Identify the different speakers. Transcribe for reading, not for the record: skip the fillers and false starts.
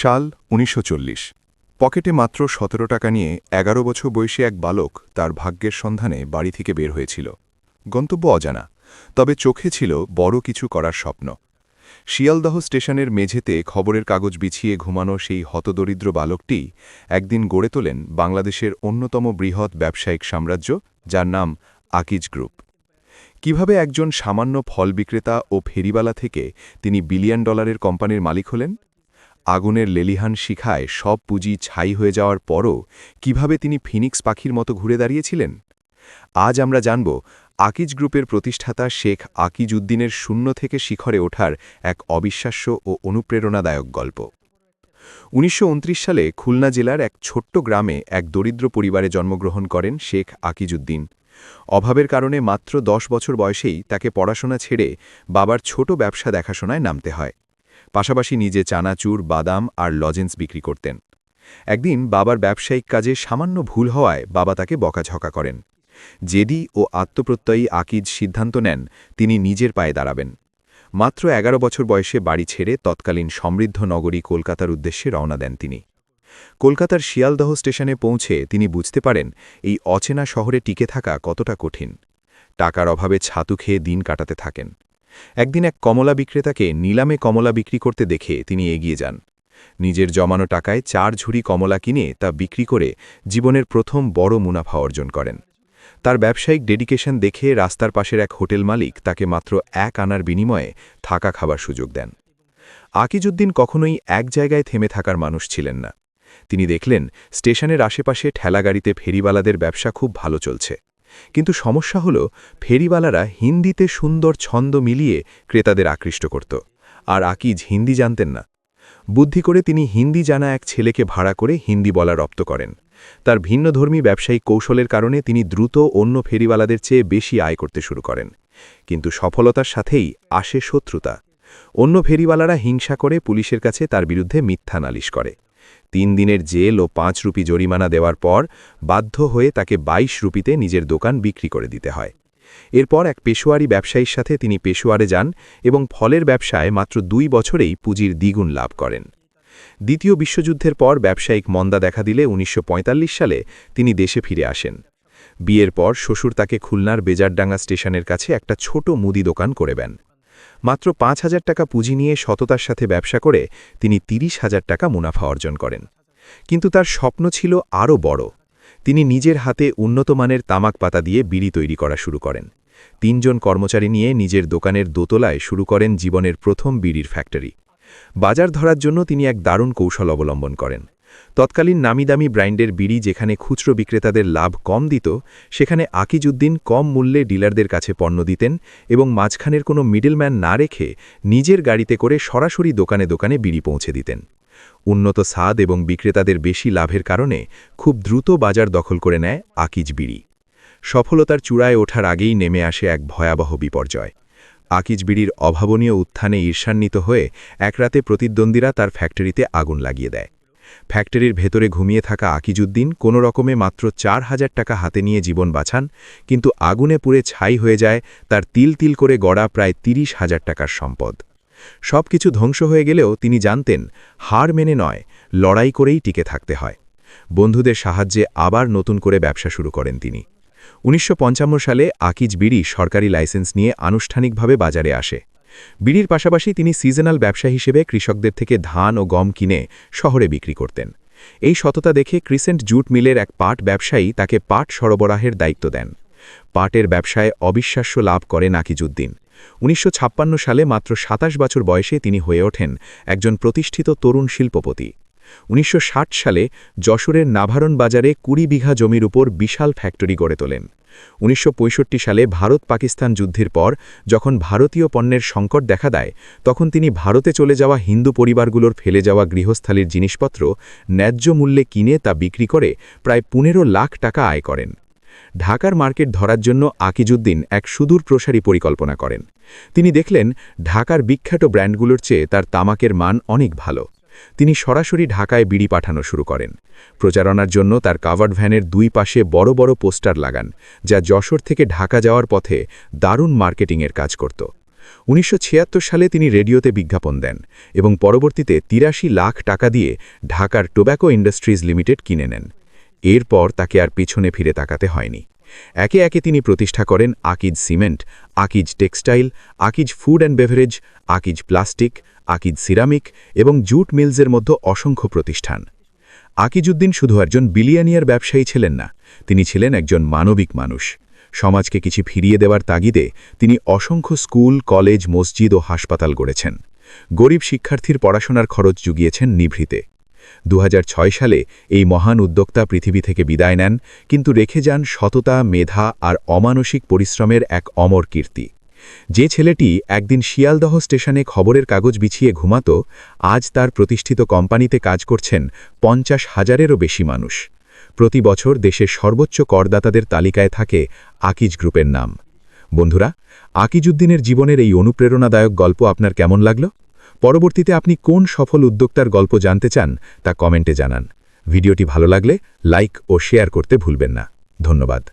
Speaker 1: সাল ১৯৪০। পকেটে মাত্র ১৭ টাকা নিয়ে ১১ বছর বয়সী এক বালক তার ভাগ্যের সন্ধানে বাড়ি থেকে বের হয়েছিল। গন্তব্য অজানা, তবে চোখে ছিল বড় কিছু করার স্বপ্ন। শিয়ালদহ স্টেশনের মেঝেতে খবরের কাগজ বিছিয়ে ঘুমানো সেই হতদরিদ্র বালকটি একদিন গড়ে তোলেন বাংলাদেশের অন্যতম বৃহৎ ব্যবসায়িক সাম্রাজ্য, যার নাম আকিজ গ্রুপ। কিভাবে একজন সামান্য ফল বিক্রেতা ও ফেরিবালা থেকে তিনি বিলিয়ন ডলারের কোম্পানির মালিক হলেন? আগুনের লেলিহান শিখায় সব পুঁজি ছাই হয়ে যাওয়ার পরও কিভাবে তিনি ফিনিক্স পাখির মতো ঘুরে দাঁড়িয়েছিলেন? আজ আমরা জানব আকিজ গ্রুপের প্রতিষ্ঠাতা শেখ আকিজ উদ্দিনের শূন্য থেকে শিখরে ওঠার এক অবিশ্বাস্য ও অনুপ্রেরণাদায়ক গল্প। ১৯২৯ সালে খুলনা জেলার এক ছোট্ট গ্রামে এক দরিদ্র পরিবারে জন্মগ্রহণ করেন শেখ আকিজ উদ্দিন। অভাবের কারণে মাত্র ১০ বছর বয়সেই তাকে পড়াশোনা ছেড়ে বাবার ছোট ব্যবসা দেখাশোনায় নামতে হয়। পাশাপাশি নিজে চানাচুর, বাদাম আর লজেন্স বিক্রি করতেন। একদিন বাবার ব্যবসায়িক কাজে সামান্য ভুল হওয়ায় বাবা তাকে বকাঝকা করেন। জেদি ও আত্মপ্রত্যয়ী আকিজ সিদ্ধান্ত নেন তিনি নিজের পায়ে দাঁড়াবেন। মাত্র ১১ বছর বয়সে বাড়ি ছেড়ে তৎকালীন সমৃদ্ধ নগরী কলকাতার উদ্দেশ্যে রওনা দেন তিনি। কলকাতার শিয়ালদহ স্টেশনে পৌঁছে তিনি বুঝতে পারেন এই অচেনা শহরে টিকে থাকা কতটা কঠিন। টাকার অভাবে ছাতু খেয়ে দিন কাটাতে থাকেন। একদিন এক কমলা বিক্রেতাকে নিলামে কমলা বিক্রি করতে দেখে তিনি এগিয়ে যান। নিজের জমানো টাকায় ৪ ঝুড়ি কমলা কিনে তা বিক্রি করে জীবনের প্রথম বড় মুনাফা অর্জন করেন। তার ব্যবসায়িক ডেডিকেশন দেখে রাস্তার পাশের এক হোটেল মালিক তাকে মাত্র ১ আনার বিনিময়ে থাকা খাবার সুযোগ দেন। আকিজ উদ্দিন কখনোই এক জায়গায় থেমে থাকার মানুষ ছিলেন না। তিনি দেখলেন স্টেশনের আশেপাশে ঠেলাগাড়িতে ফেরিওয়ালাদের ব্যবসা খুব ভালো চলছে, কিন্তু সমস্যা হল ফেরিওয়ালারা হিন্দিতে সুন্দর ছন্দ মিলিয়ে ক্রেতাদের আকৃষ্ট করত, আর আকিজ হিন্দি জানতেন না। বুদ্ধি করে তিনি হিন্দি জানা এক ছেলেকে ভাড়া করে হিন্দি বলা রপ্ত করেন। তার ভিন্নধর্মী ব্যবসায়িক কৌশলের কারণে তিনি দ্রুত অন্য ফেরিওয়ালাদের চেয়ে বেশি আয় করতে শুরু করেন। কিন্তু সফলতার সাথেই আসে শত্রুতা। অন্য ফেরিওয়ালারা হিংসা করে পুলিশের কাছে তার বিরুদ্ধে মিথ্যা নালিশ করে। ৩ দিনের জেল ও ৫ রুপি জরিমানা দেওয়ার পর বাধ্য হয়ে তাকে ২২ রুপিতে নিজের দোকান বিক্রি করে দিতে হয়। এরপর এক পেশোয়ারি ব্যবসায়ীর সাথে তিনি পেশোয়ারে যান এবং ফলের ব্যবসায় মাত্র ২ বছরেই পুঁজির দ্বিগুণ লাভ করেন। দ্বিতীয় বিশ্বযুদ্ধের পর ব্যবসায়িক মন্দা দেখা দিলে ১৯৪৫ সালে তিনি দেশে ফিরে আসেন। বিয়ের পর শ্বশুর তাকে খুলনার বেজারডাঙ্গা স্টেশনের কাছে একটা ছোট মুদি দোকান করে দেন। মাত্র ৫,০০০ টাকা পুঁজি নিয়ে সততার সাথে ব্যবসা করে তিনি ৩০,০০০ টাকা মুনাফা অর্জন করেন। কিন্তু তার স্বপ্ন ছিল আরও বড়। তিনি নিজের হাতে উন্নত মানের তামাক পাতা দিয়ে বিড়ি তৈরি করা শুরু করেন। ৩ জন কর্মচারী নিয়ে নিজের দোকানের দোতলায় শুরু করেন জীবনের প্রথম বিড়ির ফ্যাক্টরি। বাজার ধরার জন্য তিনি এক দারুণ কৌশল অবলম্বন করেন। তৎকালীন নামিদামি ব্র্যান্ডের বিড়ি যেখানে খুচরো বিক্রেতাদের লাভ কম দিত, সেখানে আকিজ উদ্দিন কম মূল্যে ডিলারদের কাছে পণ্য দিতেন এবং মাঝখানের কোনো মিডলম্যান না রেখে নিজের গাড়িতে করে সরাসরি দোকানে দোকানে বিড়ি পৌঁছে দিতেন। উন্নত স্বাদ এবং বিক্রেতাদের বেশি লাভের কারণে খুব দ্রুত বাজার দখল করে নেয় আকিজ বিড়ি। সফলতার চূড়ায় ওঠার আগেই নেমে আসে এক ভয়াবহ বিপর্যয়। আকিজ বিড়ির অভাবনীয় উত্থানে ঈর্ষান্বিত হয়ে এক রাতে প্রতিদ্বন্দ্বীরা তার ফ্যাক্টরিতে আগুন লাগিয়ে দেয়। ফ্যাক্টরির ভেতরে ঘুমিয়ে থাকা আকিজ উদ্দিন কোনো রকমে মাত্র ৪,০০০ টাকা হাতে নিয়ে জীবন বাঁচান, কিন্তু আগুনে পুড়ে ছাই হয়ে যায় তার তিল তিল করে গড়া প্রায় ৩০,০০০ টাকার সম্পদ। সবকিছু ধ্বংস হয়ে গেলেও তিনি জানতেন হার মেনে নয়, লড়াই করেই টিকে থাকতে হয়। বন্ধুদের সাহায্যে আবার নতুন করে ব্যবসা শুরু করেন তিনি। ১৯৫৫ সালে আকিজ বিড়ি সরকারি লাইসেন্স নিয়ে আনুষ্ঠানিকভাবে বাজারে আসে। বিড়ির পাশাপাশি তিনি সিজনাল ব্যবসা হিসেবে কৃষকদের থেকে ধান ও গম কিনে শহরে বিক্রি করতেন। এই সততা দেখে ক্রিসেন্ট জুট মিলের এক পাট ব্যবসায়ী তাকে পাট সরবরাহের দায়িত্ব দেন। পাটের ব্যবসায় অবিশ্বাস্য লাভ করেন আকিজ উদ্দিন। ১৯৫৬ সালে মাত্র ২৭ বছর বয়সে তিনি হয়ে ওঠেন একজন প্রতিষ্ঠিত তরুণ শিল্পপতি। ১৯৬০ সালে যশোরের নাভারণ বাজারে ২০ বিঘা জমির উপর বিশাল ফ্যাক্টরি গড়ে তোলেন। ১৯৬৫ সালে ভারত-পাকিস্তান যুদ্ধের পর যখন ভারতীয় পণ্যের সংকট দেখা দেয়, তখন তিনি ভারতে চলে যাওয়া হিন্দু পরিবারগুলোর ফেলে যাওয়া গৃহস্থালির জিনিসপত্র ন্যায্য মূল্যে কিনে তা বিক্রি করে প্রায় ১৫ লাখ টাকা আয় করেন। ঢাকার মার্কেট ধরার জন্য আকিজ উদ্দিন এক সুদূর প্রসারী পরিকল্পনা করেন। তিনি দেখলেন ঢাকার বিখ্যাত ব্র্যান্ডগুলোর চেয়ে তার তামাকের মান অনেক ভালো। তিনি সরাসরি ঢাকায় বিড়ি পাঠানো শুরু করেন। প্রচারণার জন্য তার কাভার্ড ভ্যানের ২ পাশে বড় বড় পোস্টার লাগান, যা যশোর থেকে ঢাকা যাওয়ার পথে দারুণ মার্কেটিংয়ের কাজ করত।
Speaker 2: 1976 সালে তিনি রেডিওতে বিজ্ঞাপন দেন এবং পরবর্তীতে ৮৩ লাখ টাকা দিয়ে ঢাকার টোব্যাকো ইন্ডাস্ট্রিজ লিমিটেড কিনে নেন। এরপর তাকে আর পিছনে ফিরে তাকাতে হয়নি। একে একে তিনি প্রতিষ্ঠা করেন Akij cement, Akij textile, Akij food and beverage, Akij plastic, Akij ceramic এবং জুট মিলসের মধ্যে অসংখ্য প্রতিষ্ঠান। আকিজউদ্দিন শুধু একজন বিলিয়নিয়ার ব্যবসায়ী ছিলেন না, তিনি ছিলেন একজন মানবিক মানুষ। সমাজকে কিছু ফিরিয়ে দেওয়ার তাগিদে তিনি অসংখ্য স্কুল, কলেজ, মসজিদ ও হাসপাতাল গড়েছেন। গরিব শিক্ষার্থীর পড়াশোনার খরচ জুগিয়েছেন নিভৃতে। ২০০৬ সালে এই মহান উদ্যোক্তা পৃথিবী থেকে বিদায় নেন, কিন্তু রেখে যান সততা, মেধা আর অমানসিক পরিশ্রমের এক অমর কীর্তি। যে ছেলেটি একদিন শিয়ালদহ স্টেশনে খবরের কাগজ বিছিয়ে ঘুমাত, আজ তার প্রতিষ্ঠিত কোম্পানিতে কাজ করছেন ৫০,০০০-এরও বেশি মানুষ। প্রতি বছর দেশের সর্বোচ্চ করদাতাদের তালিকায় থাকে আকিজ গ্রুপের নাম। বন্ধুরা, আকিজউদ্দিনের জীবনের এই অনুপ্রেরণাদায়ক গল্প আপনার কেমন লাগল? পরবর্তীতে আপনি কোন সফল উদ্যোক্তার গল্প জানতে চান তা কমেন্টে জানান। ভিডিওটি ভালো লাগলে লাইক ও শেয়ার করতে ভুলবেন না। ধন্যবাদ।